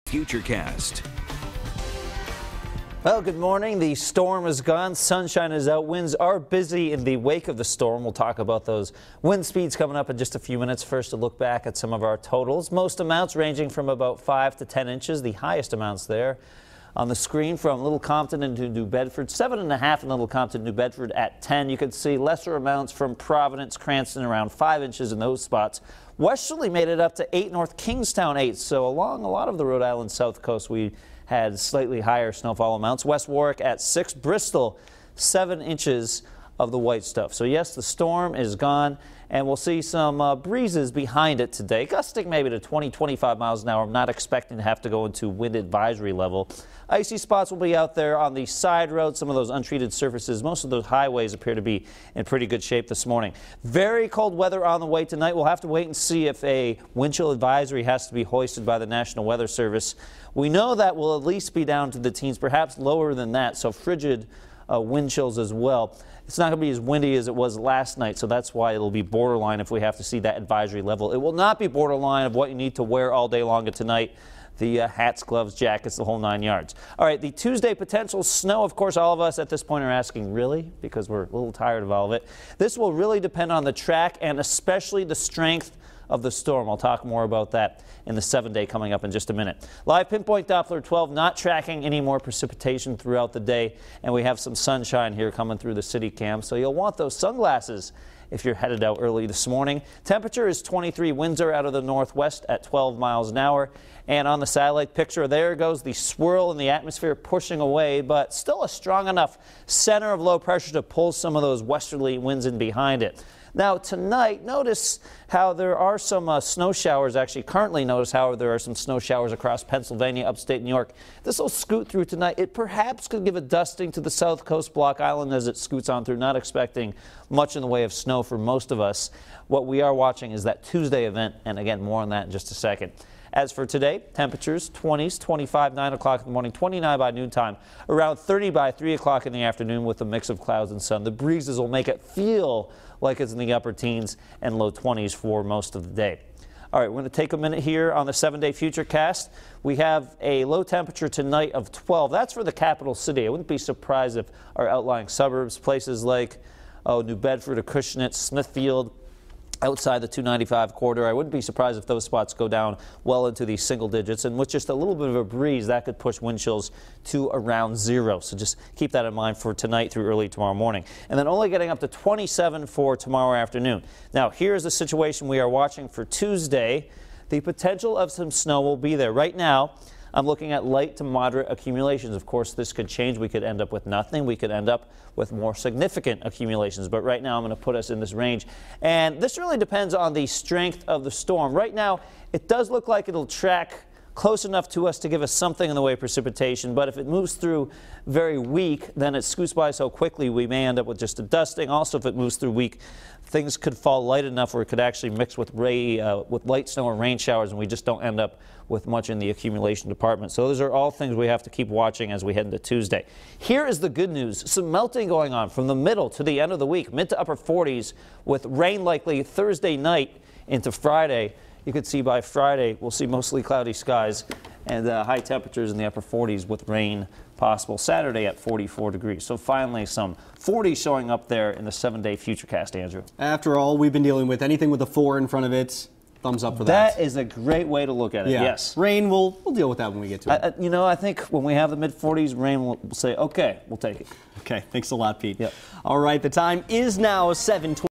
Futurecast. Well, good morning. The storm is gone. Sunshine is out. Winds are busy in the wake of the storm. We'll talk about those wind speeds coming up in just a few minutes. First, a look back at some of our totals. Most amounts ranging from about 5 to 10 inches. The highest amounts there on the screen from Little Compton into New Bedford. 7.5 in Little Compton, New Bedford at 10. You can see lesser amounts from Providence, Cranston, around 5 inches in those spots. Westerly made it up to 8, North Kingstown 8. So along a lot of the Rhode Island South Coast, we had slightly higher snowfall amounts. West Warwick at 6, Bristol 7 inches of the white stuff. So yes, the storm is gone, and we'll see some breezes behind it today, gusting maybe to 20-25 miles an hour. I'm not expecting to have to go into wind advisory level. Icy spots will be out there on the side roads, some of those untreated surfaces. Most of those highways appear to be in pretty good shape this morning. Very cold weather on the way tonight. We'll have to wait and see if a wind chill advisory has to be hoisted by the National Weather Service. We know that will at least be down to the teens, perhaps lower than that, so frigid wind chills as well. It's not going to be as windy as it was last night, so that's why it'll be borderline if we have to see that advisory level. It will not be borderline of what you need to wear all day long tonight. The hats, gloves, jackets, the whole 9 yards. All right, the Tuesday potential snow, of course, all of us at this point are asking, really? Because we're a little tired of all of it. This will really depend on the track and especially the strength of the storm. I'll talk more about that in the 7-day coming up in just a minute. Live Pinpoint Doppler 12, not tracking any more precipitation throughout the day, and we have some sunshine here coming through the city cam, so you'll want those sunglasses if you're headed out early this morning. Temperature is 23. Winds are out of the northwest at 12 miles an hour. And on the satellite picture, there goes the swirl in the atmosphere pushing away, but still a strong enough center of low pressure to pull some of those westerly winds in behind it. Now tonight, notice how there are some snow showers. Actually, currently notice how there are some snow showers across Pennsylvania, upstate New York. This will scoot through tonight. It perhaps could give a dusting to the South Coast Block Island as it scoots on through. Not expecting much in the way of snow for most of us. What we are watching is that Tuesday event, and again, more on that in just a second. As for today, temperatures 20s, 25, 9 o'clock in the morning, 29 by noontime, around 30 by 3 o'clock in the afternoon with a mix of clouds and sun. The breezes will make it feel like it's in the upper teens and low 20s for most of the day. All right, we're going to take a minute here on the 7-day Futurecast. We have a low temperature tonight of 12. That's for the capital city. I wouldn't be surprised if our outlying suburbs, places like New Bedford, Acushnet, Smithfield, outside the 295 corridor, I wouldn't be surprised if those spots go down well into the single digits, and with just a little bit of a breeze, that could push wind chills to around 0. So just keep that in mind for tonight through early tomorrow morning. And then only getting up to 27 for tomorrow afternoon. Now, here's the situation we are watching for Tuesday. The potential of some snow will be there. Right now, I'm looking at light to moderate accumulations. Of course, this could change. We could end up with nothing. We could end up with more significant accumulations. But right now, I'm going to put us in this range. And this really depends on the strength of the storm. Right now, it does look like it'll track close enough to us to give us something in the way of precipitation. But if it moves through very weak, then it scoots by so quickly we may end up with just a dusting. Also, if it moves through weak, things could fall light enough where it could actually mix with light snow or rain showers, and we just don't end up with much in the accumulation department. So those are all things we have to keep watching as we head into Tuesday. Here is the good news. Some melting going on from the middle to the end of the week, mid to upper 40s, with rain likely Thursday night into Friday. You could see by Friday we'll see mostly cloudy skies and high temperatures in the upper 40s with rain possible. Saturday at 44 degrees. So finally some 40s showing up there in the 7-day Futurecast, Andrew. After all we've been dealing with, anything with a 4 in front of it, thumbs up for that. That is a great way to look at it, yeah. Yes. Rain, we'll deal with that when we get to it. You know, I think when we have the mid-40s, rain will say, okay, we'll take it. Okay, thanks a lot, Pete. Yep. All right, the time is now 7:20.